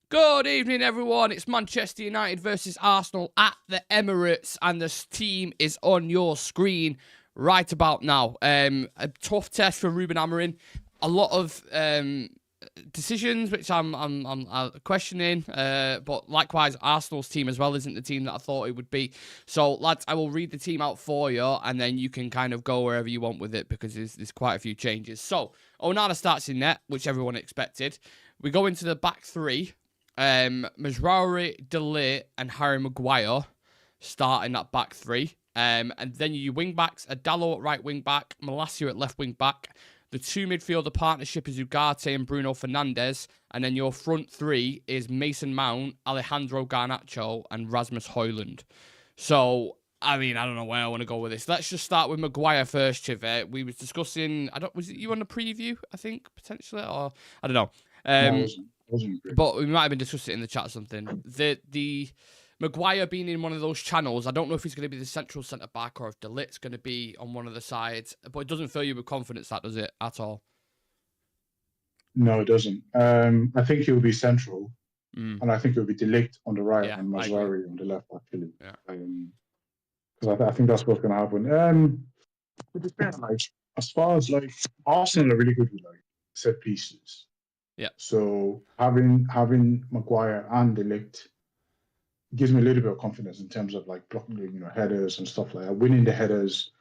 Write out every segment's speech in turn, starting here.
Good evening, everyone. It's Manchester United versus Arsenal at the Emirates, and this team is on your screen right about now. A tough test for Ruben Amorim. A lot of decisions which I'm questioning, but likewise, Arsenal's team as well isn't the team that I thought it would be. So, lads, I will read the team out for you, and then you can kind of go wherever you want with it because there's quite a few changes. So, Onana starts in net, which everyone expected. We go into the back three. Mazraoui, De Ligt, and Harry Maguire starting that back three. And then your wing backs, Adalo at right wing back, Malacia at left wing back. The two midfielder partnership is Ugarte and Bruno Fernandes. And then your front three is Mason Mount, Alejandro Garnacho, and Rasmus Højlund. So, I mean, I don't know where I want to go with this. Let's just start with Maguire first, Civir. We was discussing, was it you on the preview, I think, potentially? Or, I don't know. No, it wasn't great. But we might have been discussing it in the chat or something. The Maguire being in one of those channels, I don't know if he's going to be the central centre-back or if De Ligt's going to be on one of the sides. But it doesn't fill you with confidence, that does it, at all? No, it doesn't. I think he'll be central. And I think it'll be De Ligt on the right and Mazraoui on the left, actually. Yeah. Because I think that's what's going to happen. But as far as Arsenal are really good with set pieces. Yeah. So having Maguire and De Ligt gives me a little bit of confidence in terms of blocking, headers and stuff like that, winning the headers,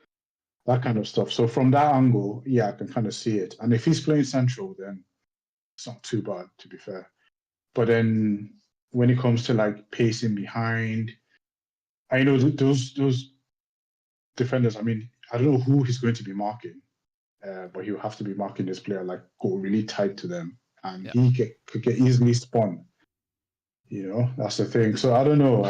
that kind of stuff. So from that angle, I can kind of see it. And if he's playing central, then it's not too bad, to be fair. But then when it comes to pacing behind, I know those defenders. I mean, I don't know who he's going to be marking, but he'll have to be marking this player go really tight to them. And he could get easily spun. That's the thing. So I don't know.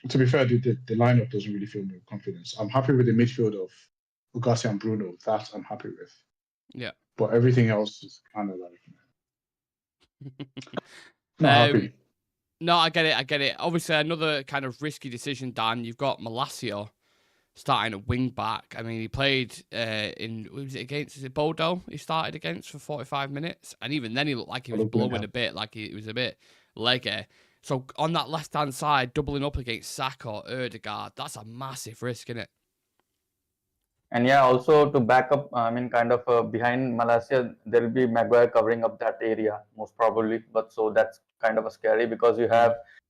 To be fair, the lineup doesn't really fill me with confidence. I'm happy with the midfield of Ugarte and Bruno. That I'm happy with. Yeah. But everything else is kind of not happy. No, I get it. Obviously, another kind of risky decision, Dan. You've got Malacia starting at wing back. I mean, he played was it Bordeaux he started against for 45 minutes? And even then he looked like he was blowing a bit, like he was a bit leggy. So on that left-hand side, doubling up against Saka or Ødegaard, that's a massive risk, isn't it? And also to back up, behind Malacia, there will be Maguire covering up that area, most probably. But so that's kind of scary because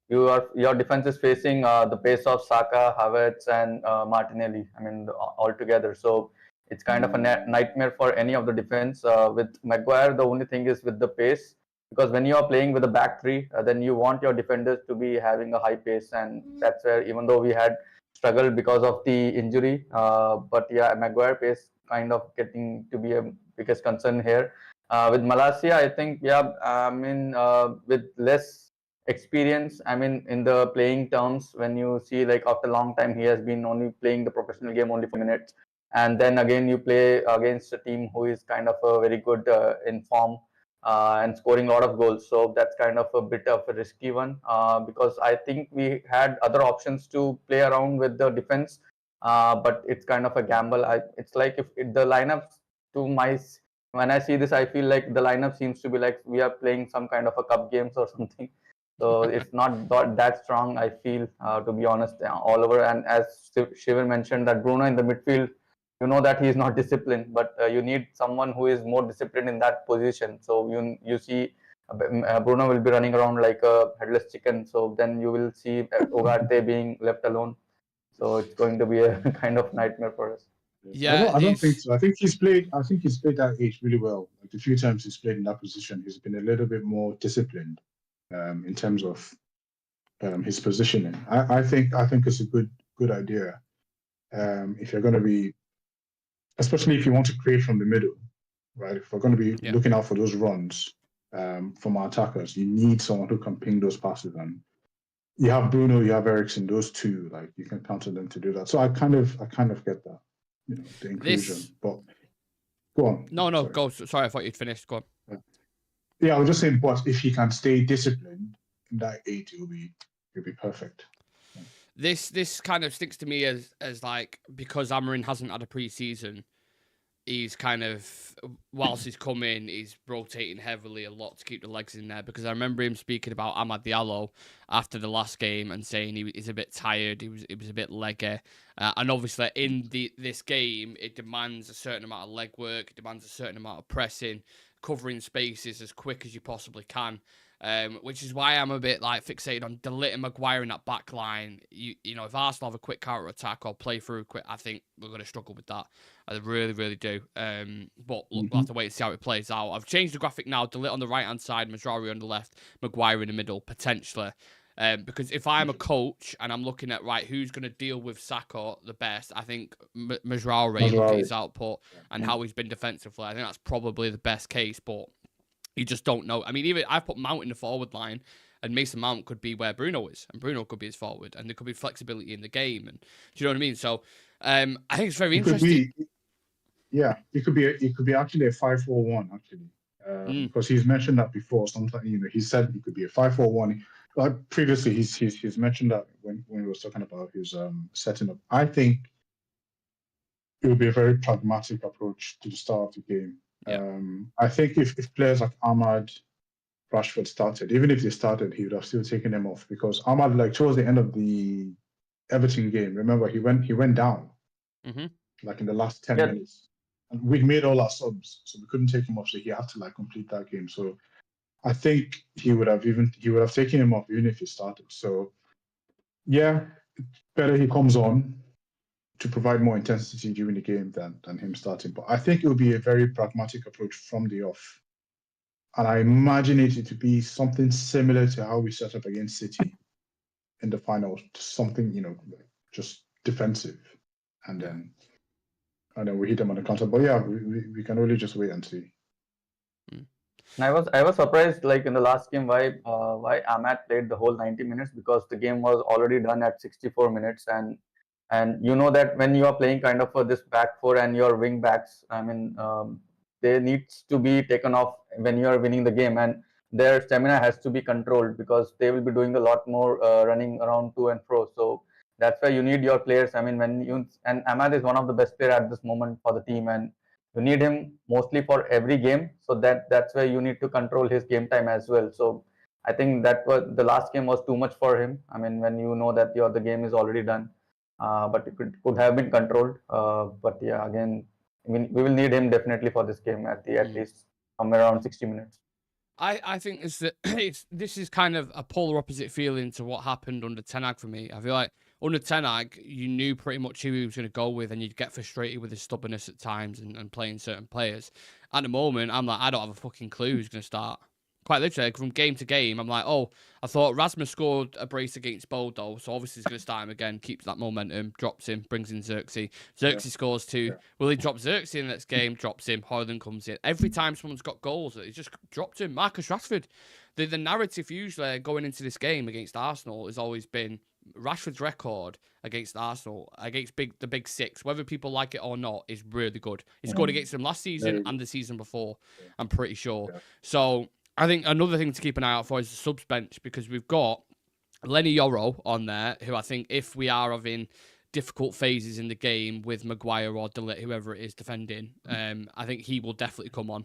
your defense is facing the pace of Saka, Havertz, and Martinelli. I mean, all together. So it's kind of a nightmare for any of the defense. With Maguire, the only thing is with the pace, because when you are playing with a back three, then you want your defenders to be having a high pace, and that's where, even though we had struggled because of the injury, but Maguire pace kind of getting to be a biggest concern here. With Malacia, I think, with less experience, in the playing terms, when you see after a long time he has been only playing the professional game only for minutes, and then again you play against a team who is kind of a very good in form and scoring a lot of goals. So that's kind of a bit of a risky one because I think we had other options to play around with the defense, but it's kind of a gamble. It's like if the lineups when I see this, I feel like the lineup seems to be like we are playing some kind of a cup games or something. So it's not that strong, I feel, to be honest, all over. And as Civir mentioned, that Bruno in the midfield, that he is not disciplined, but you need someone who is more disciplined in that position. So you see Bruno will be running around like a headless chicken. So then you will see Ugarte being left alone. So it's going to be a kind of nightmare for us. Yeah, I don't think so. I think he's played that age really well. The few times he's played in that position, he's been a little bit more disciplined in terms of his positioning. I think it's a good idea. If you're going to be, especially if you want to create from the middle, right? If we're going to be looking out for those runs from our attackers, you need someone who can ping those passes. And you have Bruno, you have Eriksen, those two, you can count on them to do that. So I kind of get that, the inclusion. But go on. No, go. Sorry, I thought you'd finished. Go on. Yeah, I was just saying, but if he can stay disciplined in that age, it'll be perfect. This kind of sticks to me as because Amorim hasn't had a pre-season. he's kind of, whilst he's coming, he's rotating heavily a lot to keep the legs in there, because I remember him speaking about Amad Diallo after the last game and saying he's a bit tired, he was a bit leggy, and obviously in this game it demands a certain amount of leg work, it demands a certain amount of pressing, covering spaces as quick as you possibly can. Which is why I'm a bit like fixated on De Ligt and Maguire in that back line. You know, if Arsenal have a quick counter attack or play through quick, I think we're going to struggle with that. I really, really do. But look, we'll have to wait and see how it plays out. I've changed the graphic now. De Ligt on the right hand side, Mazraoui on the left, Maguire in the middle potentially. Because if I'm a coach and I'm looking at who's going to deal with Saka the best, I think Mazraoui, look at his output and how he's been defensively. I think that's probably the best case, but you just don't know. I mean, even I've put Mount in the forward line, and Mason Mount could be where Bruno is, and Bruno could be his forward, and there could be flexibility in the game. And do you know what I mean? So, I think it's very interesting. It could be actually a 5-4-1 actually, because he's mentioned that before. Sometimes he said it could be a 5-4-1. Like previously, he's mentioned that when he was talking about his setting up. I think it would be a very pragmatic approach to the start of the game. Yeah. I think if players like Ahmad, Rashford started, even if they started, he would have still taken them off, because Ahmad, like towards the end of the Everton game, remember he went down, like in the last 10 minutes, and we'd made all our subs, so we couldn't take him off, so he had to like complete that game. So I think he would have taken him off even if he started. So yeah, better he comes on to provide more intensity during the game than him starting. But I think it will be a very pragmatic approach from the off. And I imagine it to be something similar to how we set up against City in the final, something, just defensive. And then we hit them on the counter. But yeah, we can only just wait and see. And I was surprised, like in the last game, why Ahmad played the whole 90 minutes, because the game was already done at 64 minutes, and you know that when you are playing kind of for this back four and your wing backs, I mean, they needs to be taken off when you are winning the game, and their stamina has to be controlled, because they will be doing a lot more running around to and fro. So that's why you need your players. I mean, and Ahmad is one of the best players at this moment for the team, and you need him mostly for every game. So that's why you need to control his game time as well. So I think that was the last game was too much for him. I mean, when you know that the game is already done. But it could have been controlled. But yeah, again, I mean, we will need him definitely for this game at least somewhere around 60 minutes. I think this is kind of a polar opposite feeling to what happened under Ten Hag for me. I feel like under Ten Hag, you knew pretty much who he was going to go with, and you'd get frustrated with his stubbornness at times and playing certain players. At the moment, I'm like, I don't have a fucking clue who's going to start. Quite literally, from game to game, I'm like, oh, I thought Rasmus scored a brace against Bodo, so obviously he's going to start him again, keeps that momentum, drops him, brings in Xerxes. Xerxes scores 2. Yeah. Will he drop Xerxes in the next game? Drops him. Højlund comes in. Every time someone's got goals, he just dropped him. Marcus Rashford. The narrative usually going into this game against Arsenal has always been Rashford's record against Arsenal, against the big six, whether people like it or not, is really good. He scored against them last season and the season before, I'm pretty sure. Yeah. So I think another thing to keep an eye out for is the subs bench, because we've got Lenny Yoro on there, who I think if we are having difficult phases in the game with Maguire or De Ligt, whoever it is defending, I think he will definitely come on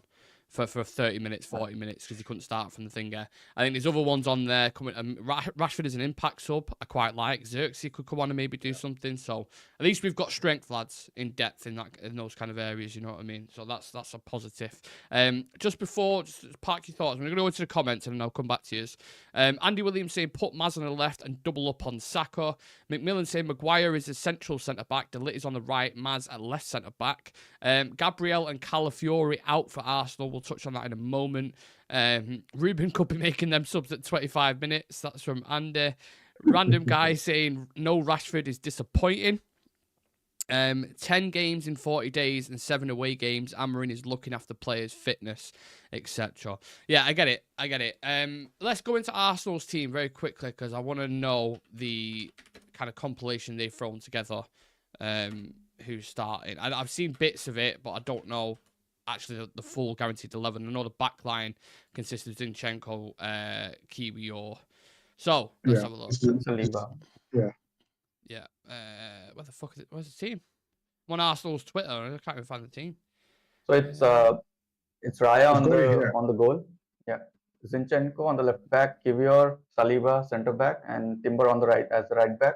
for 30 minutes, 40 minutes, because he couldn't start from the thing there. I think there's other ones on there coming. Rashford is an impact sub. I quite like. Xerxes could come on and maybe do something. So at least we've got strength, lads, in depth in those kind of areas. You know what I mean? So that's a positive. Just park your thoughts. I'm going to go into the comments and then I'll come back to you. Andy Williams saying put Maz on the left and double up on Saka. McMillan saying Maguire is a central centre back. De Ligt is on the right. Maz at left centre back. Gabriel and Calafiori out for Arsenal. We'll touch on that in a moment. Ruben could be making them subs at 25 minutes. That's from Andy. Random guy saying no Rashford is disappointing. 10 games in 40 days and 7 away games. Amorim is looking after players' fitness, etc. Yeah, I get it. Let's go into Arsenal's team very quickly, because I want to know the kind of compilation they've thrown together. Who's starting? I've seen bits of it, but I don't know actually the full guaranteed 11. I know the back line consists of Zinchenko, Kiwi, or... So, let's have a look. Yeah. Where the fuck is it? Where's the team? I'm on Arsenal's Twitter. I can't even find the team. So it's Raya I've got it here. on the goal. Yeah. Zinchenko on the left back, Civir, Saliba center back, and Timber on the right as the right back.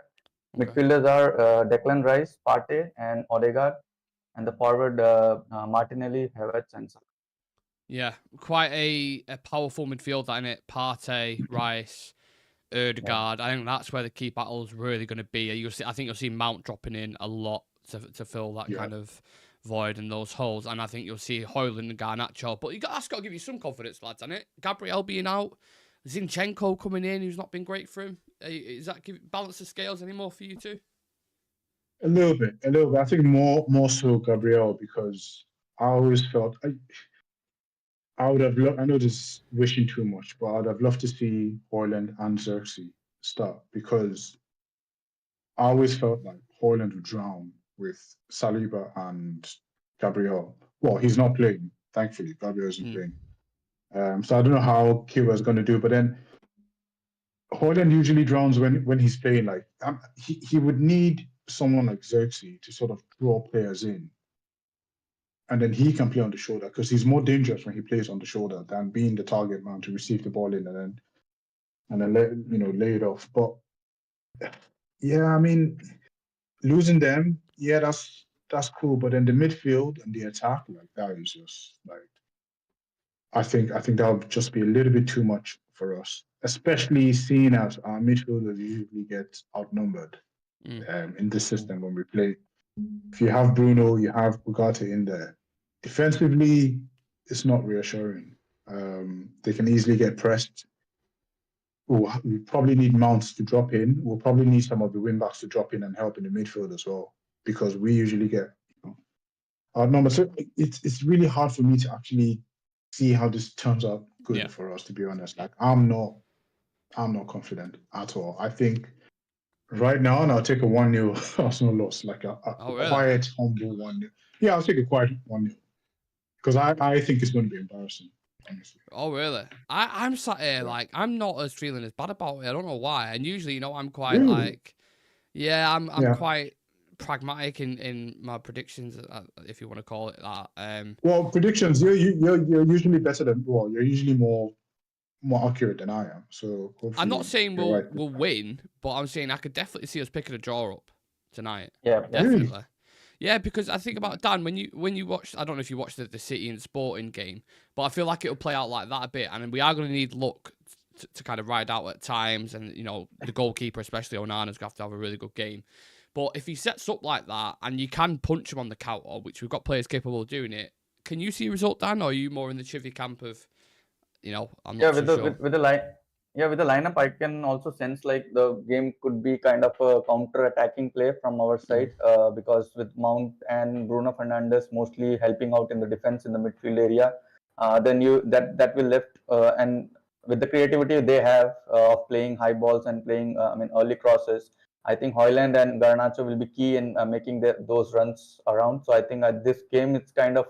Okay. Midfielders are Declan Rice, Partey, and Odegaard, and the forward Martinelli, Havertz, and Salah. Yeah, quite a powerful midfield, that, innit? Partey, Rice, Odegaard. I think that's where the key battle is really going to be. I think you'll see Mount dropping in a lot to fill that kind of void and those holes, and I think you'll see Højlund and Garnacho. But that's got to give you some confidence, lads, hasn't it? Gabriel being out, Zinchenko coming in, who's not been great for him. Is that balance the scales anymore for you two? A little bit. I think more so Gabriel, because I always felt I would have loved. I know this is wishing too much, but I would have loved to see Højlund and Xerxes start, because I always felt like Højlund would drown with Saliba and Gabriel. Well, he's not playing, thankfully. Gabriel isn't playing. So I don't know how Kiwa is going to do, but then Højlund usually drowns when he's playing. Like he would need someone like Xerxes to sort of draw players in, and then he can play on the shoulder, because he's more dangerous when he plays on the shoulder than being the target man to receive the ball in and then lay it off. But yeah, I mean, losing them, yeah, that's cool. But then the midfield and the attack, like, that is just like, I think that would just be a little bit too much for us, especially seeing as our midfielders usually get outnumbered in this system when we play. If you have Bruno, you have Ugarte in there. Defensively, it's not reassuring. They can easily get pressed. We probably need Mounts to drop in. We'll probably need some of the wing-backs to drop in and help in the midfield as well, because we usually get outnumbered. So it's really hard for me to actually see how this turns out good for us, to be honest. Like, I'm not confident at all. I think right now, and I'll take a 1-0 Arsenal loss, like a really? quiet, humble 1-0. Yeah, I'll take a quiet 1-0, because I think it's going to be embarrassing, honestly. Oh, really? I'm sat here, like, I'm not as feeling as bad about it. I don't know why. And usually, I'm quite like, I'm quite pragmatic in my predictions, if you want to call it that. Well, predictions, you're usually better than, you're usually more accurate than I am. So I'm not saying we'll win, but I'm saying I could definitely see us picking a draw up tonight. Yeah, definitely. Really? Yeah, because I think about Dan, when you watch, I don't know if you watched the City and Sporting game, but I feel like it'll play out like that a bit, and we are going to need luck to kind of ride out at times, and the goalkeeper, especially Onana's, going to have a really good game. But if he sets up like that and you can punch him on the counter, which we've got players capable of doing it, can you see a result, Dan, or are you more in the Chivy camp of, I'm not too sure? With the lineup, I can also sense like the game could be kind of a counter-attacking play from our side, because with Mount and Bruno Fernandes mostly helping out in the defense in the midfield area, then that will left, and with the creativity they have of playing high balls and playing early crosses, I think Højlund and Garnacho will be key in making those runs around. So I think this game it's kind of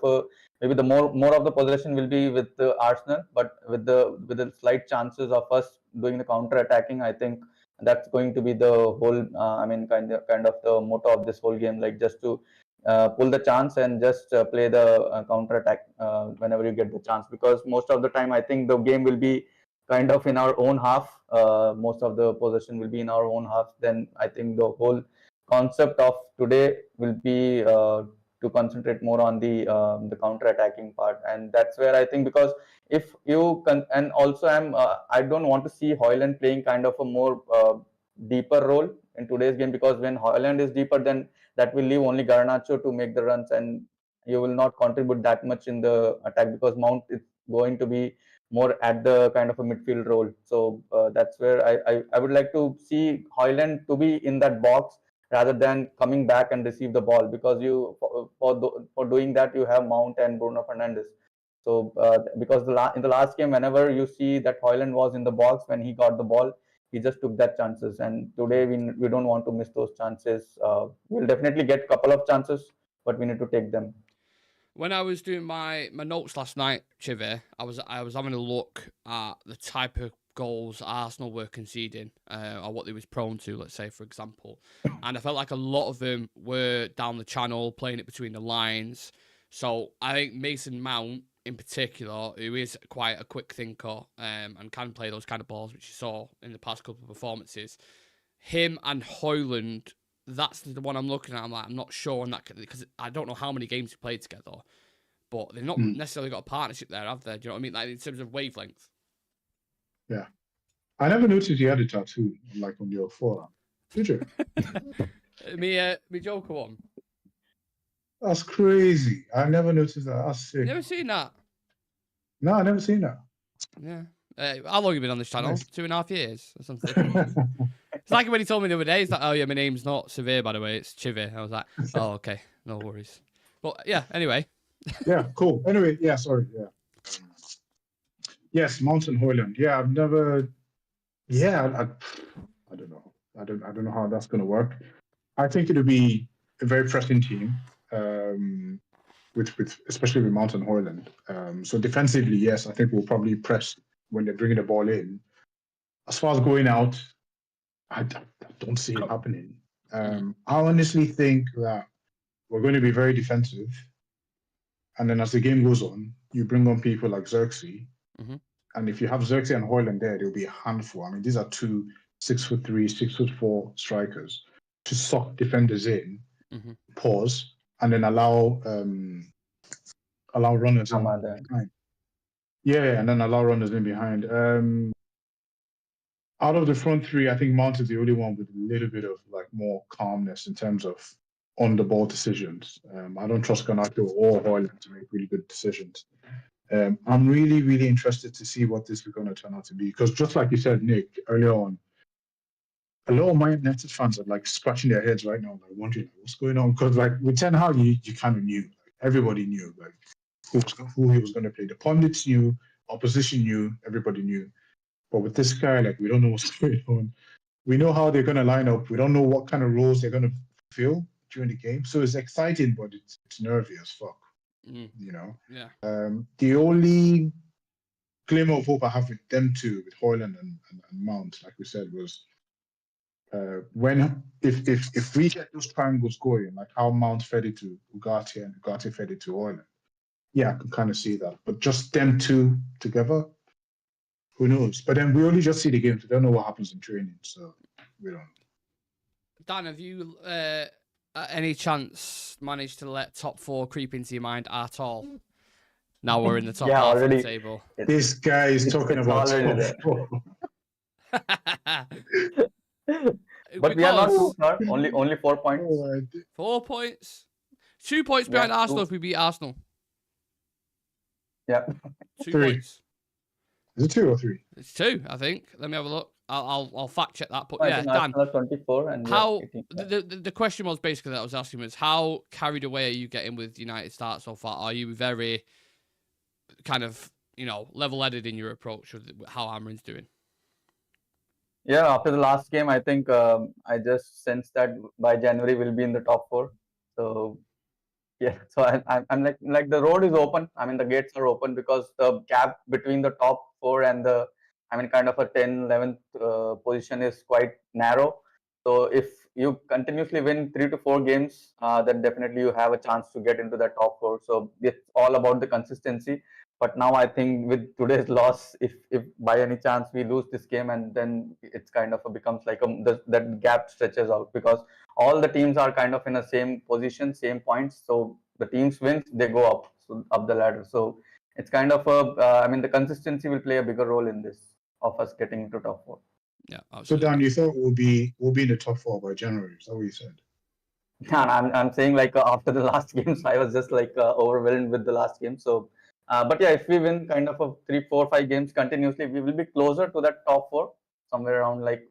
maybe the more of the possession will be with Arsenal, but with the slight chances of us doing the counter attacking, I think that's going to be the whole kind of the motto of this whole game, like just to pull the chance and just play the counter attack whenever you get the chance, because most of the time I think the game will be kind of in our own half. Most of the possession will be in our own half. Then I think the whole concept of today will be to concentrate more on the counter-attacking part, and that's where I think, because if you can, and also I don't want to see Højlund playing kind of a more deeper role in today's game, because when Højlund is deeper, then that will leave only Garnacho to make the runs, and you will not contribute that much in the attack, because Mount is going to be more at the kind of a midfield role. So that's where I would like to see Højlund to be in that box rather than coming back and receive the ball, because you for doing that you have Mount and Bruno Fernandes. So because in the last game, whenever you see that Højlund was in the box, when he got the ball, he just took that chances. And today we don't want to miss those chances. We'll definitely get a couple of chances, but we need to take them. When I was doing my notes last night, Chivy, I was having a look at the type of goals Arsenal were conceding, or what they was prone to, let's say, for example. And I felt like a lot of them were down the channel, playing it between the lines. So I think Mason Mount, in particular, who is quite a quick thinker and can play those kind of balls, which you saw in the past couple of performances, him and Højlund, that's the one I'm looking at. I'm not sure on that because I don't know how many games we played together, but they've not necessarily got a partnership there, have they? Do you know what I mean? Like in terms of wavelength. Yeah. I never noticed you had a tattoo, like on your forearm. Did you? me Joker one. That's crazy. I never noticed that. That's sick. You never seen that? No, I never seen that. Yeah. How long have you been on this channel? Nice. 2.5 years or something. It's like when he told me the other day, he's like, oh yeah, my name's not Civir, by the way, it's Civir. I was like, oh, okay, no worries. But yeah, anyway. Yeah, cool. Anyway, yeah, sorry, yeah. Yes, Mountain Højlund. Yeah, I've never. Yeah, I don't know. I don't know how that's going to work. I think it'll be a very pressing team, with especially with Mountain Højlund. So defensively, yes, I think we'll probably press when they're bringing the ball in. As far as going out, I don't see it happening. I honestly think that we're going to be very defensive, and then as the game goes on, you bring on people like Xerxes. And if you have Xerxes and Højlund there, there'll be a handful. I mean, these are 2 6'3", 6'4" strikers to suck defenders in, pause, and then allow runners in behind. Yeah, and then allow runners in behind. Out of the front three, I think Mount is the only one with a little bit of like more calmness in terms of on the ball decisions. I don't trust Garnacho or Højlund to make really good decisions. I'm really, really interested to see what this is going to turn out to be, because just like you said, Nick, earlier on, a lot of Man United fans are like scratching their heads right now, like wondering what's going on. Because like with Ten Hag, you kind of knew, like, everybody knew, like who he was going to play. The pundits knew, opposition knew, everybody knew. But with this guy, like we don't know what's going on. We know how they're going to line up. We don't know what kind of roles they're going to fill during the game. So it's exciting, but it's nervy as fuck. You know. Yeah. The only glimmer of hope I have with them two, with Højlund and Mount, like we said, was if we get those triangles going, like how Mount fed it to Ugarte and Ugarte fed it to Højlund, yeah, I can kind of see that. But just them two together, who knows? But then we only just see the games. We don't know what happens in training, so we don't. Dan, have you at any chance managed to let top 4 creep into your mind at all? Now we're in the top half of the table. This guy is talking about top 4. But we are not too far. Only 4 points. 4 points. 2 points behind Arsenal if we beat Arsenal. Yeah. 2 3. points. Is it 2 or 3? It's 2, I think. Let me have a look. I'll fact check that. But I yeah, think Dan, Arsenal 24 and how 18. the question was basically that I was asking was how carried away are you getting with United start so far? Are you very kind of level-headed in your approach with how Amarin's doing? Yeah, after the last game, I think I just sensed that by January we'll be in the top 4. So yeah, so I'm like the road is open. I mean the gates are open because the gap between the top 4 and the kind of a 10th, 11th position is quite narrow. So if you continuously win 3 to 4 games, then definitely you have a chance to get into the top 4. So it's all about the consistency. But now I think with today's loss, if by any chance we lose this game, and then it's kind of becomes like that gap stretches out, because all the teams are kind of in the same position, same points. So the teams win, they go up the ladder. So it's kind of the consistency will play a bigger role in this of us getting into top 4. Yeah. Absolutely. So Dan, you thought we'll be in the top 4 by January? Is that what you said? Yeah, I'm saying like after the last games, I was just like overwhelmed with the last game. So, but yeah, if we win kind of a 3, 4, 5 games continuously, we will be closer to that top 4, somewhere around like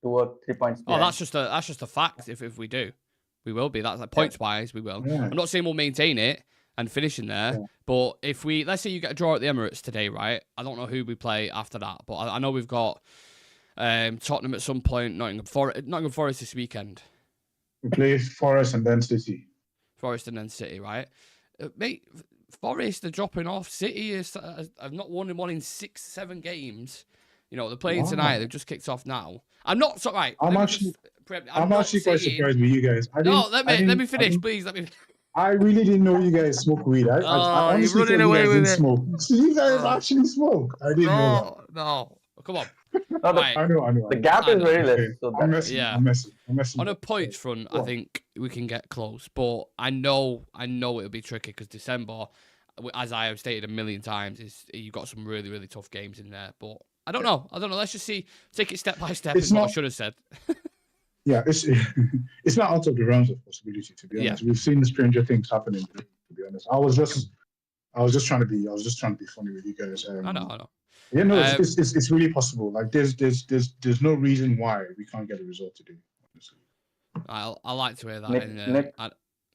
2 or 3 points. Oh, that's just a fact. If we do, we will be. That's like points wise, we will. Yeah. I'm not saying we'll maintain it and finish in there, but if let's say you get a draw at the Emirates today, right? I don't know who we play after that, but I know we've got Tottenham at some point, Nottingham Forest this weekend. We play Forest and then City. Forest and then City, right? Mate, Forest are dropping off. City have not won one in 6, 7 games. They're playing tonight. They've just kicked off now. I'm not right. I'm actually quite surprised with you guys. Let me finish, please. Let me. I really didn't know you guys smoke weed. I Oh, you're honestly running thought you away guys with didn't it. smoke. So you guys Oh. actually smoke. I didn't know that. No. Come on. No, Right. I know. the gap I is know. very less. Okay. So I'm that messing. Yeah. I'm messing. On a up. points front, Go I on. think we can get close, but I know it'll be tricky because December, as I have stated a million times, is you've got some really, really tough games in there. But I don't know. Let's just see. Take it step by step. It's Is what I not- should have said. Yeah, it's not out of the realms of possibility, to be honest. We've seen stranger things happen in the league, to be honest. I was just trying to be funny with you guys. I know. Yeah, no, it's really possible. Like there's no reason why we can't get a result today. Honestly. I like to hear that. Nick,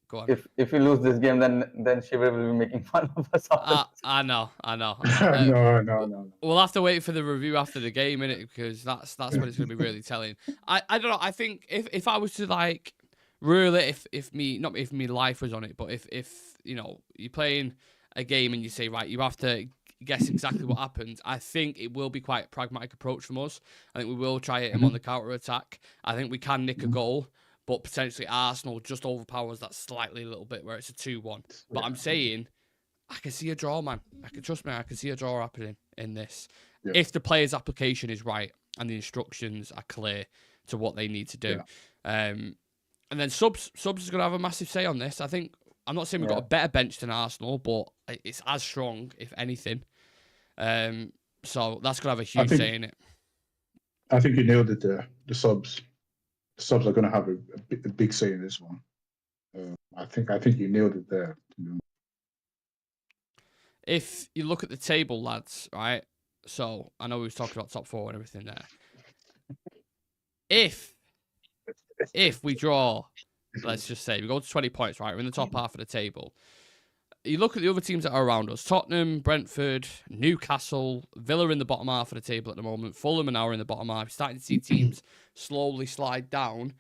go on. if we lose this game, then Civir will be making fun of us. I know. No. We'll have to wait for the review after the game, innit? Because that's when it's going to be really telling. I don't know. I think if I was to like rule it, if me life was on it, but if you know you're playing a game and you say right, you have to guess exactly what happens. I think it will be quite a pragmatic approach from us. I think we will try him on the counter attack. I think we can nick a goal. But potentially Arsenal just overpowers that slightly a little bit where it's a 2-1. But I'm saying I can see a draw, man. I can see a draw happening in this. Yeah. If the player's application is right and the instructions are clear to what they need to do. Yeah. And then subs is going to have a massive say on this. I'm not saying we've got a better bench than Arsenal, but it's as strong, if anything. So that's going to have a huge say in it. I think you nailed it there. The subs are going to have a big say in this one. I think you nailed it there. If you look at the table, lads, right? So I know we was talking about top four and everything there. If we draw, let's just say we go to 20 points, right? We're in the top half of the table. You look at the other teams that are around us: Tottenham, Brentford, Newcastle, Villa in the bottom half of the table at the moment. Fulham are now in the bottom half. You're starting to see teams slowly slide down.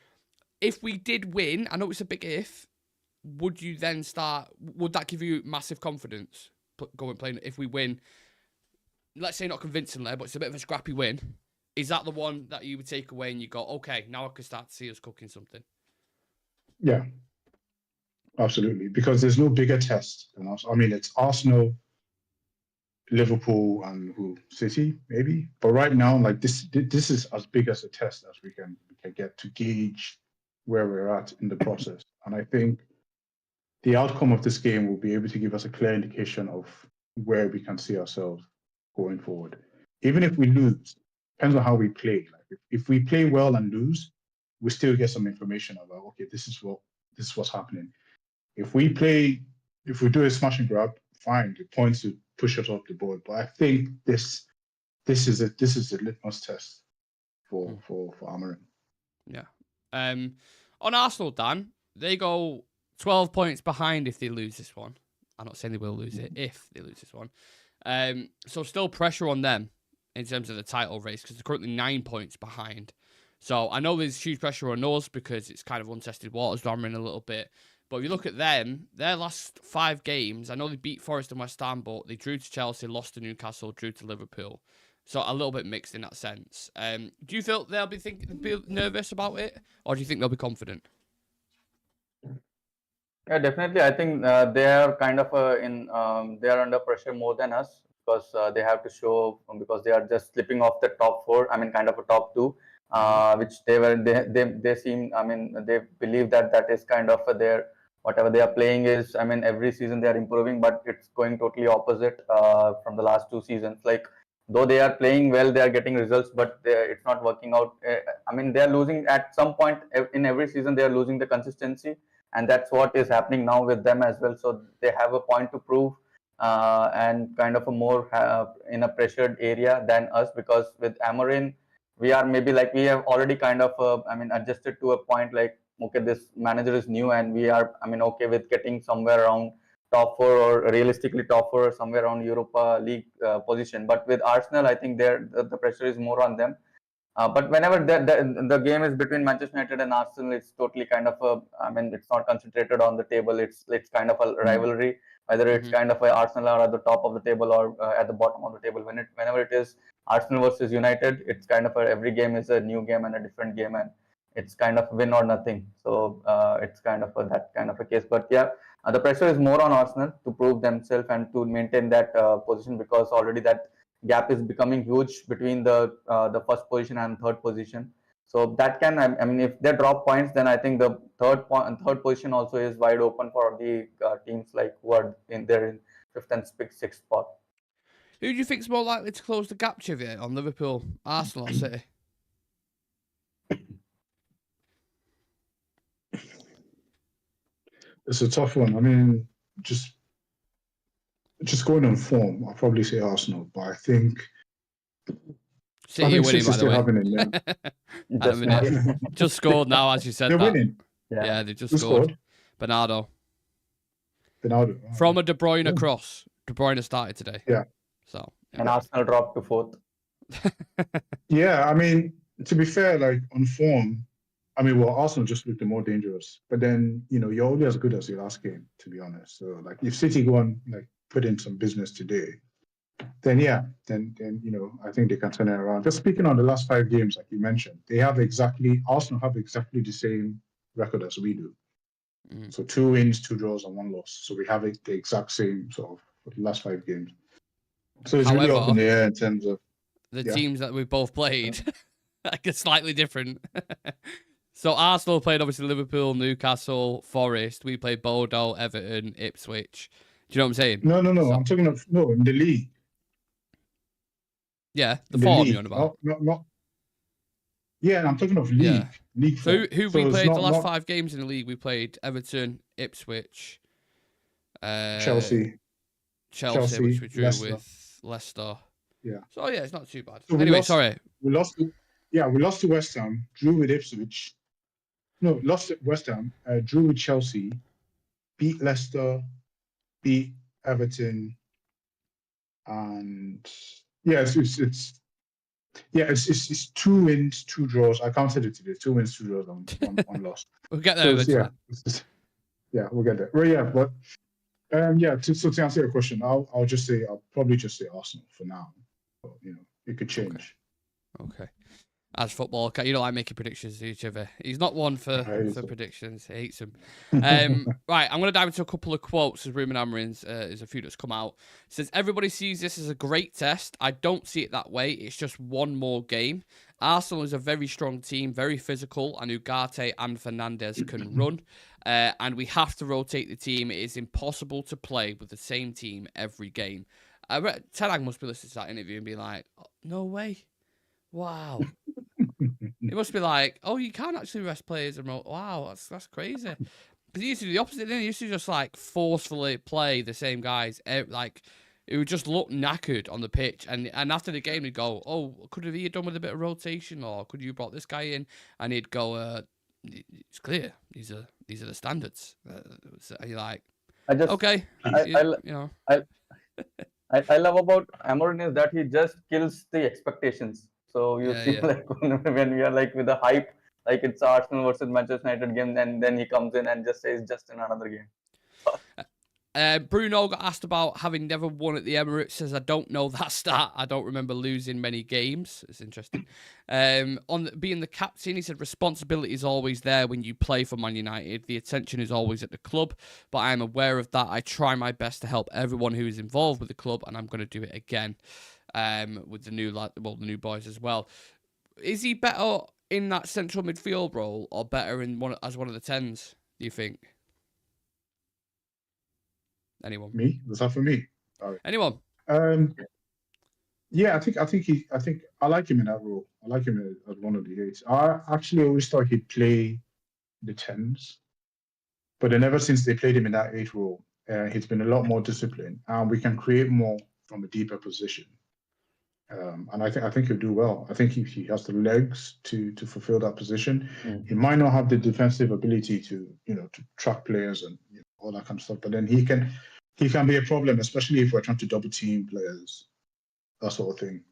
If we did win, I know it's a big if. Would that give you massive confidence going playing? If we win, let's say not convincingly, but it's a bit of a scrappy win. Is that the one that you would take away and you go, okay, now I can start to see us cooking something? Yeah. Absolutely, because there's no bigger test than us. I mean, it's Arsenal, Liverpool, and City, maybe. But right now, like this is as big as a test as we can get to gauge where we're at in the process. And I think the outcome of this game will be able to give us a clear indication of where we can see ourselves going forward. Even if we lose, depends on how we play. Like if we play well and lose, we still get some information about, okay, this is what's happening. If we do a smash and grab, fine, the points to push us off the board. But I think this is a litmus test for Amorim. Yeah. On Arsenal, Dan, they go 12 points behind if they lose this one. I'm not saying they will lose it if they lose this one. So still pressure on them in terms of the title race because they're currently 9 points behind. So I know there's huge pressure on us because it's kind of untested waters, Dortmund a little bit. But if you look at them, their last 5 games, I know they beat Forest and West Ham, but they drew to Chelsea, lost to Newcastle, drew to Liverpool. So a little bit mixed in that sense. Do you feel they'll be nervous about it, or do you think they'll be confident? Yeah, definitely. I think they are kind of they are under pressure more than us because they have to show because they are just slipping off the top 4. I mean, kind of a top 2. Which they seem, I mean, they believe that is kind of their, whatever they are playing is, I mean, every season they are improving, but it's going totally opposite from the last 2 seasons. Like, though they are playing well, they are getting results, but it's not working out. I mean, they are losing at some point in every season, they are losing the consistency, and that's what is happening now with them as well. So they have a point to prove and kind of a more in a pressured area than us, because with Amorim, we are maybe like we have already kind of adjusted to a point like, okay, this manager is new and we are, I mean, okay with getting somewhere around top 4 or realistically top 4 or somewhere around Europa League position. But with Arsenal, I think the pressure is more on them. But whenever the game is between Manchester United and Arsenal, it's totally kind of it's not concentrated on the table. It's kind of a rivalry, whether it's kind of a Arsenal are at the top of the table or at the bottom of the table. Whenever it is Arsenal versus United, it's kind of every game is a new game and a different game, and it's kind of win or nothing. So it's kind of that kind of a case. But yeah, the pressure is more on Arsenal to prove themselves and to maintain that position, because already that gap is becoming huge between the first position and third position. So that can, I mean, if they drop points, then I think the third position also is wide open for the teams like who are in fifth and sixth spot. Who do you think is more likely to close the gap, Civir, on Liverpool, Arsenal, or City? It's a tough one. I mean, just going on form, I'll probably say Arsenal, but I think City winning, by the still way. having it. At the minute. Just scored now, as you said. They're that. winning. Yeah, they just Who scored. Bernardo. From a De Bruyne cross. De Bruyne started today. Yeah. So. Yeah. And Arsenal dropped to fourth. Yeah, I mean, to be fair, like on form, I mean, well, Arsenal just looked more dangerous. But then, you're only as good as your last game, to be honest. So, like, if City go on, like, put in some business today, then I think they can turn it around. Just speaking on the last 5 games, like you mentioned, Arsenal have exactly the same record as we do. So 2 wins, 2 draws, and 1 loss. So we have the exact same sort of for the last 5 games. So it's really up in the air in terms of the teams that we've both played. Like it's slightly different. So Arsenal played obviously Liverpool, Newcastle, Forest. We played Bodo, Everton, Ipswich. Do you know what I'm saying? No. So, I'm talking of in the league. Yeah, the form you're on about. Not. Yeah, I'm talking of league. Yeah. League so form. who we played the last 5 games in the league? We played Everton, Ipswich, Chelsea, which we drew Leicester. with Leicester. Yeah. So yeah, it's not too bad. So anyway, sorry. We lost to West Ham, drew with Ipswich. No, lost to West Ham, drew with Chelsea, beat Leicester, beat Everton, and it's 2 wins, 2 draws. I counted it today. 2 wins, 2 draws, one loss. We'll get there eventually. We'll get there. Well, yeah, but to answer your question, I'll probably just say Arsenal for now. But, it could change. Okay. As football, you don't like making predictions to each other. He's not one for predictions. He hates them. Right, I'm going to dive into a couple of quotes as Ruben Amorim's. There's a few that's come out. It says, everybody sees this as a great test. I don't see it that way. It's just one more game. Arsenal is a very strong team, very physical, and Ugarte and Fernandes can run. And we have to rotate the team. It is impossible to play with the same team every game. Ten Hag must be listening to that interview and be like, oh, no way. Wow. It must be like, oh, you can't actually rest players and wow, that's crazy. Because he used to do the opposite, didn't he? He used to just like forcefully play the same guys. Like it would just look knackered on the pitch, and after the game he'd go, oh, could have you done with a bit of rotation, or could you brought this guy in? And he'd go, it's clear these are the standards. So you're like, okay, I love about Amorim is that he just kills the expectations. So you see, like when we are like with the hype, like it's Arsenal versus Manchester United game, and then he comes in and just says just in another game. Bruno got asked about having never won at the Emirates. Says, I don't know that stat. I don't remember losing many games. It's interesting. On being the captain, he said responsibility is always there when you play for Man United. The attention is always at the club, but I am aware of that. I try my best to help everyone who is involved with the club, and I'm going to do it again with the new boys as well. Is he better in that central midfield role or better as one of the 10s, do you think? Anyone? Me? Was that for me? Anyone? Yeah, I think I like him in that role. I like him as one of the 8s. I actually always thought he'd play the 10s, but then ever since they played him in that 8 role, he's been a lot more disciplined, and we can create more from a deeper position. And I think he'll do well. I think he has the legs to fulfill that position. He might not have the defensive ability to track players and all that kind of stuff, but then he can be a problem, especially if we're trying to double team players, that sort of thing.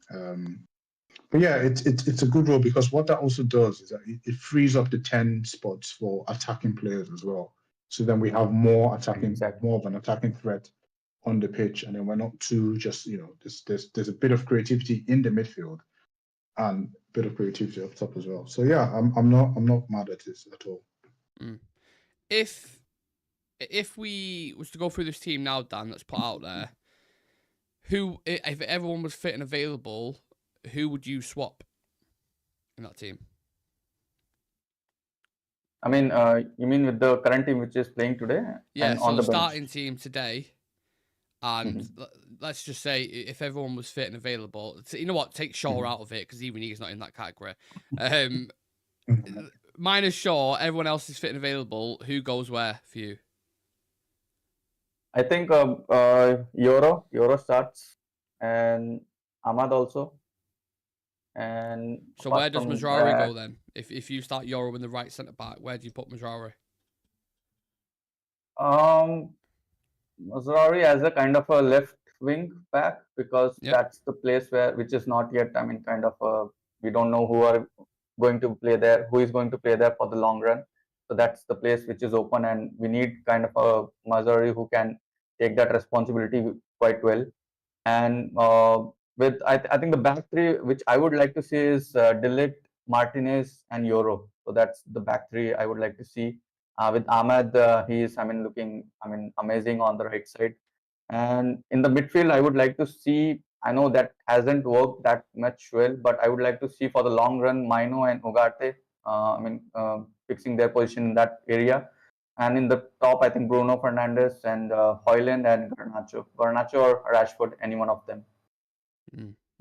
But yeah, it's a good role, because what that also does is that it frees up the 10 spots for attacking players as well. So then we have more of an attacking threat on the pitch, and then we're not too just there's a bit of creativity in the midfield, and a bit of creativity up top as well. So yeah, I'm not mad at this at all. If we was to go through this team now, Dan, that's put out there, who, if everyone was fit and available, who would you swap in that team? I mean, you mean with the current team which is playing today? Yeah, and so on the the bench? starting team today, and let's just say if everyone was fit and available, you know what, take Shaw out of it because even he's not in that category. Minus Shaw, everyone else is fit and available. Who goes where for you? I think Euro starts, and Ahmad also. And So apart where does from Mazraoui that, go then? If you start Euro in the right centre back, where do you put Mazraoui? Mazraoui as a kind of a left wing back, because Yep. that's the place which is not yet, I mean, kind of we don't know who are going to play there, who is going to play there for the long run. So that's the place which is open, and we need kind of a Mazraoui who can take that responsibility quite well. And with I think the back three which I would like to see is Delict, Martinez, and Euro. So that's the back three I would like to see. With Ahmed, he is looking amazing on the right side. And in the midfield, I would like to see. I know that hasn't worked that much well, but I would like to see for the long run Mainoo and Ugarte. Fixing their position in that area. And in the top, I think Bruno Fernandes and Højlund and Garnacho or Rashford, any one of them.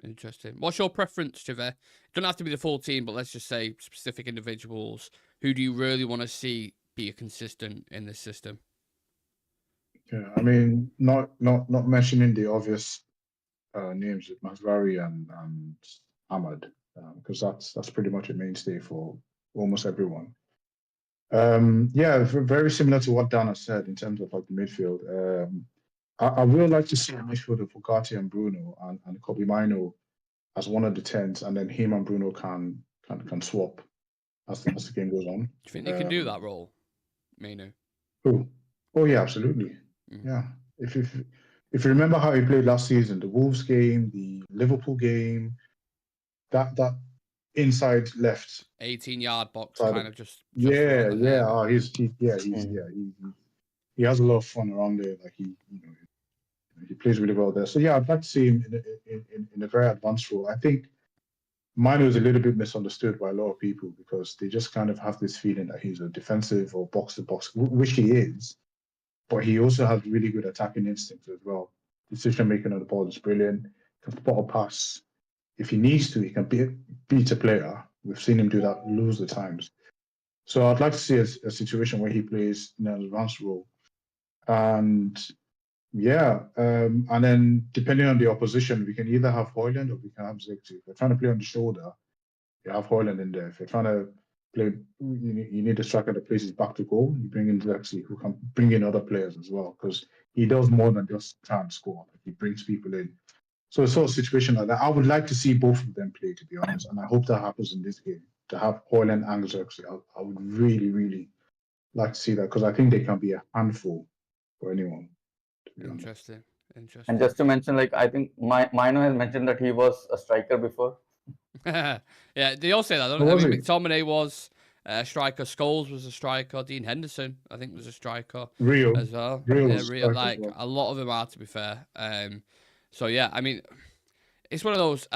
Interesting. What's your preference, Civir? It doesn't have to be the full team, but let's just say specific individuals. Who do you really want to see be consistent in this system? Yeah, I mean, not mentioning the obvious names with Mazraoui and Ahmad, because that's pretty much a mainstay for almost everyone. Yeah, very similar to what Dan has said in terms of like the midfield. I would like to see a midfield of Ugarte and Bruno and Kobbie Mainoo as one of the 10s, and then him and Bruno can swap as the game goes on. Do you think they can do that role, Mainoo? Oh yeah, absolutely. Yeah. If you remember how he played last season, the Wolves game, the Liverpool game, that inside left 18-yard box side kind of just yeah. Oh, he has a lot of fun around there. Like he plays really well there. So yeah, I'd like to see him in a very advanced role. I think Mainoo is a little bit misunderstood by a lot of people because they just kind of have this feeling that he's a defensive or box to box, which he is. But he also has really good attacking instincts as well. Decision making on the ball is brilliant. Can spot a pass. If he needs to, he can beat a player. We've seen him do that loads of times. So I'd like to see a situation where he plays in an advanced role. And yeah, and then depending on the opposition, we can either have Højlund or we can have Zirkzee. If we're trying to play on the shoulder, you have Højlund in there. If you're trying to play, you need a striker that plays his back to goal. You bring in Zirkzee, who can bring in other players as well, because he does more than just try and score. He brings people in. So it's sort of a situation like that. I would like to see both of them play, to be honest, and I hope that happens in this game. To have Højlund and Zirkzee, I would really, really like to see that because I think they can be a handful for anyone. Interesting. And just to mention, like I think Mainoo has mentioned that he was a striker before. Yeah, they all say that. I mean, McTominay was a striker. Scholes was a striker. Dean Henderson, I think, was a striker. Rio as well. Rio, like a lot of them are, to be fair. So yeah, I mean, it's one of those.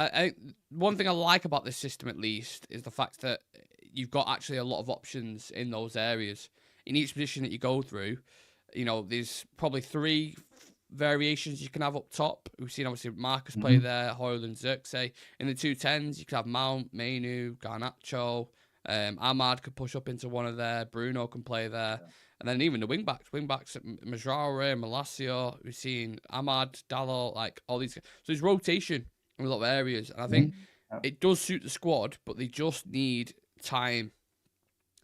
One thing I like about this system, at least, is the fact that you've got actually a lot of options in those areas. In each position that you go through, you know, there's probably 3 variations you can have up top. We've seen obviously Marcus play there, Højlund, Zirkzee. In the 2 10s, you could have Mount, Mainoo, Garnacho. Ahmad could push up into one of there. Bruno can play there. Yeah. And then even the wing-backs, Mazraoui, Malacia, we've seen Ahmad, Dalot, like all these. So there's rotation in a lot of areas. And I think it does suit the squad, but they just need time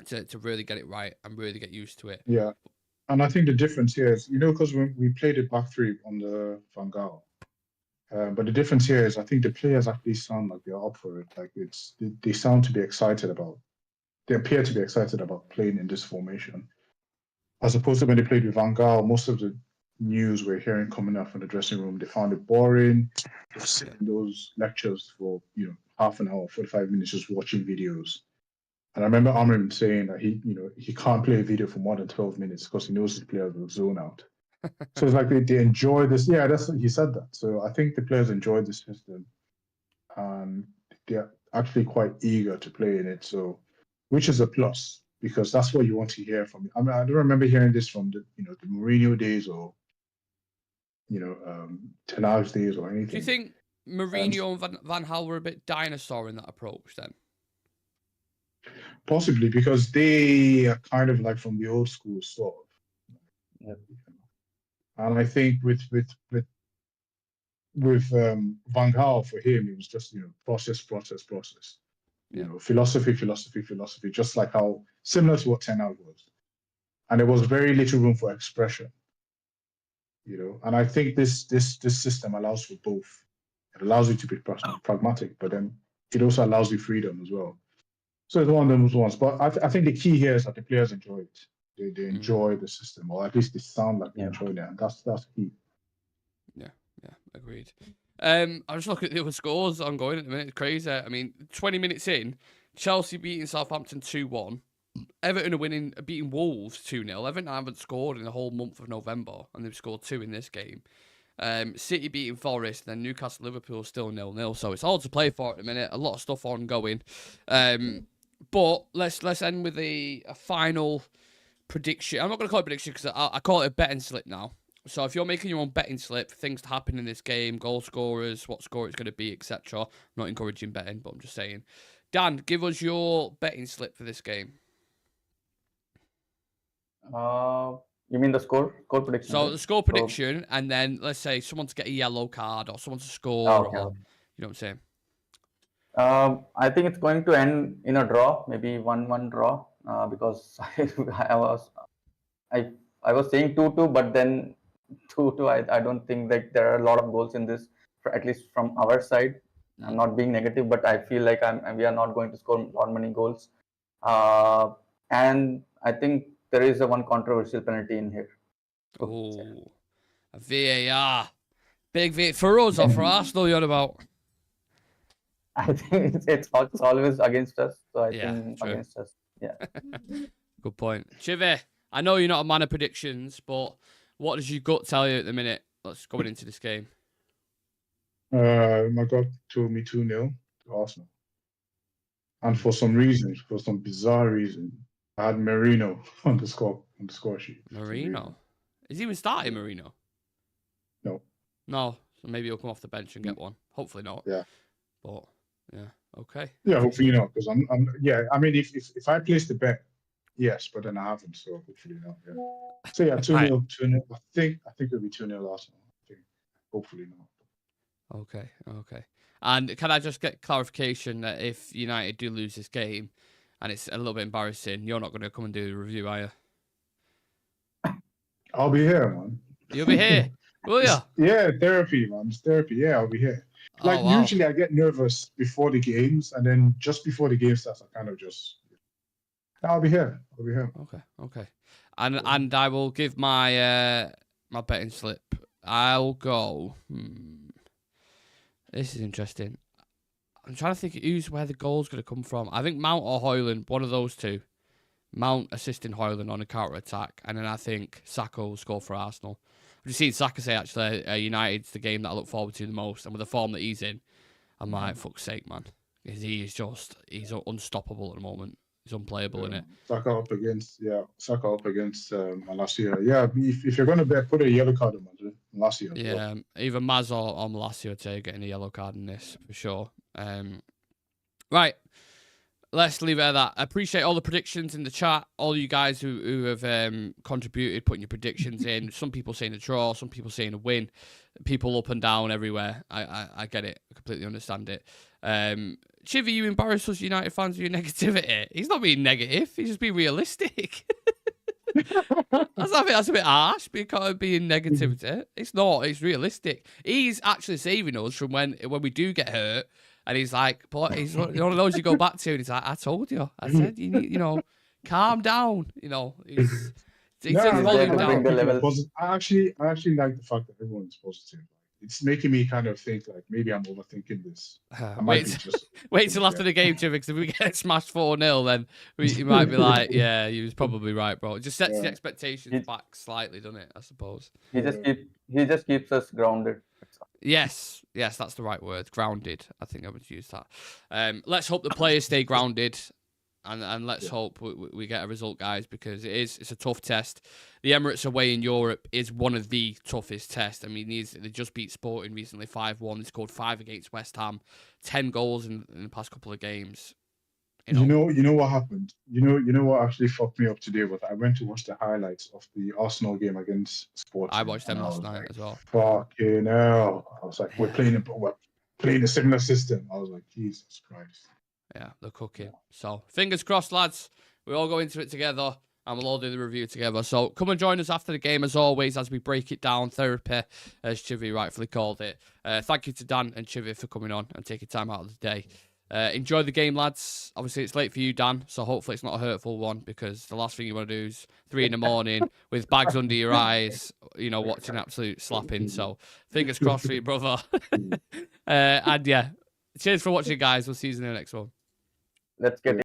to really get it right and really get used to it. Yeah. And I think the difference here is, because when we played it back 3 on the Van Gaal, but the difference here is I think the players actually sound like they're up for it. Like they sound to be excited about. They appear to be excited about playing in this formation, as opposed to when they played with Van Gaal. Most of the news we're hearing coming out from the dressing room. They found it boring. They've sit in those lectures for half an hour, 45 minutes, just watching videos. And I remember Amrin saying that he can't play a video for more than 12 minutes because he knows his players will zone out. So it's like they enjoy this. Yeah, he said that. So I think the players enjoy the system, and they're actually quite eager to play in it. So, which is a plus because that's what you want to hear from. I mean, I don't remember hearing this from the the Mourinho days or Ten Hag's days or anything. Do you think Mourinho and Van Gaal were a bit dinosaur in that approach then? Possibly because they are kind of like from the old school sort of. Yep. And I think with Van Gaal, for him, it was just process. Philosophy, just like how similar to what Ten Hag was. And there was very little room for expression. And I think this system allows for both. It allows you to be pragmatic, but then it also allows you freedom as well. So it's one of those ones. But I think the key here is that the players enjoy it. They enjoy the system, or at least they sound like they enjoy it, and that's key. Yeah, agreed. I'm just looking at the other scores ongoing at the minute. It's crazy. I mean, 20 minutes in, Chelsea beating Southampton 2-1. Everton are beating Wolves 2-0. Everton haven't scored in the whole month of November, and they've scored 2 in this game. City beating Forest, then Newcastle Liverpool still 0-0. So it's all to play for at the minute. A lot of stuff ongoing. But let's end with a final prediction. I'm not going to call it prediction because I call it a betting slip now. So if you're making your own betting slip, things to happen in this game, goal scorers, what score it's going to be, etc. I'm not encouraging betting, but I'm just saying. Dan, give us your betting slip for this game. You mean the score prediction? So the score prediction, and then let's say someone to get a yellow card or someone to score, or you know what I'm saying. I think it's going to end in a draw, maybe 1-1 draw, because I was saying 2-2, but then 2-2. I don't think that there are a lot of goals in this, at least from our side. I'm not being negative, but I feel like we are not going to score not many goals. And I think there is one controversial penalty in here. Oh, a VAR. Big VAR. For us or for Arsenal, you're about? I think it's always against us. So I think true. Against us. Yeah. Good point. Chivi, I know you're not a man of predictions, but what does your gut tell you at the minute? Let's go into this game. My gut told me 2-0 to Arsenal. And for some bizarre reason, I had Marino on the score sheet. Marino? Is he even starting Marino? No. No. So maybe he'll come off the bench and get one. Hopefully not. Yeah. But yeah, okay. Yeah, hopefully not. Because I mean if I place the bet, yes, but then I haven't, so hopefully not. Yeah. So yeah, 2-0, 2-0. I think it'll be 2-0 Arsenal. I think. Hopefully not. Okay. And can I just get clarification that if United do lose this game and it's a little bit embarrassing, you're not going to come and do the review, are you? I'll be here, man. You'll be here, will you? Yeah, therapy, man. It's therapy. Yeah, I'll be here. Like, usually I get nervous before the games, and then just before the game starts, I kind of just... I'll be here. Okay. And I will give my my betting slip. I'll go... This is interesting. I'm trying to think where the goal's going to come from. I think Mount or Højlund, one of those two. Mount assisting Højlund on a counter-attack, and then I think Saka will score for Arsenal. I've just seen Saka say, actually, United's the game that I look forward to the most, and with the form that he's in, I'm like, fuck's sake, man. He's unstoppable at the moment. He's unplayable, isn't it? Saka up against Malacia. Yeah, if you're going to put a yellow card on Malacia. Yeah, either Maz or Malacia would say getting a yellow card in this, for sure. Right. Let's leave it at that. I appreciate all the predictions in the chat. All you guys who have contributed, putting your predictions in. Some people saying a draw, some people saying a win. People up and down everywhere. I get it. I completely understand it. Chivy, you embarrass us United fans with your negativity. He's not being negative. He's just being realistic. That's a bit harsh because of being negativity. It's not. It's realistic. He's actually saving us from when we do get hurt. And he's like, he's one of those you go back to, and he's like, I told you. I said, you need, calm down. It's He's No, just He's rolling there to bring down. the levels. I actually like the fact that everyone's positive. It's making me kind of think like maybe I'm overthinking this. I might be just Wait till after the game, Jimmy, because if we get smashed 4-0, then you might be like, yeah, he was probably right, bro. It just sets the expectations back slightly, doesn't it, I suppose? He just keeps us grounded. Yes, that's the right word. Grounded. I think I would use that. Let's hope the players stay grounded, and let's hope we get a result, guys, because it's a tough test. The Emirates away in Europe is one of the toughest tests. I mean, they just beat Sporting recently 5-1. They scored 5 against West Ham, 10 goals in the past couple of games. You know what happened? You know what actually fucked me up today was I went to watch the highlights of the Arsenal game against Sporting. I watched them last night as well. Fucking hell. I was like, we're playing a similar system. I was like, Jesus Christ. Yeah, they're cooking. So, fingers crossed, lads. We all go into it together, and we'll all do the review together. So, come and join us after the game, as always, as we break it down. Therapy, as Civir rightfully called it. Thank you to Dan and Civir for coming on and taking time out of the day. Enjoy the game, lads. Obviously, it's late for you, Dan, so hopefully it's not a hurtful one, because the last thing you want to do is 3 a.m. with bags under your eyes, watching absolute slapping. So, fingers crossed for you, brother. And yeah, cheers for watching, guys. We'll see you in the next one. Let's get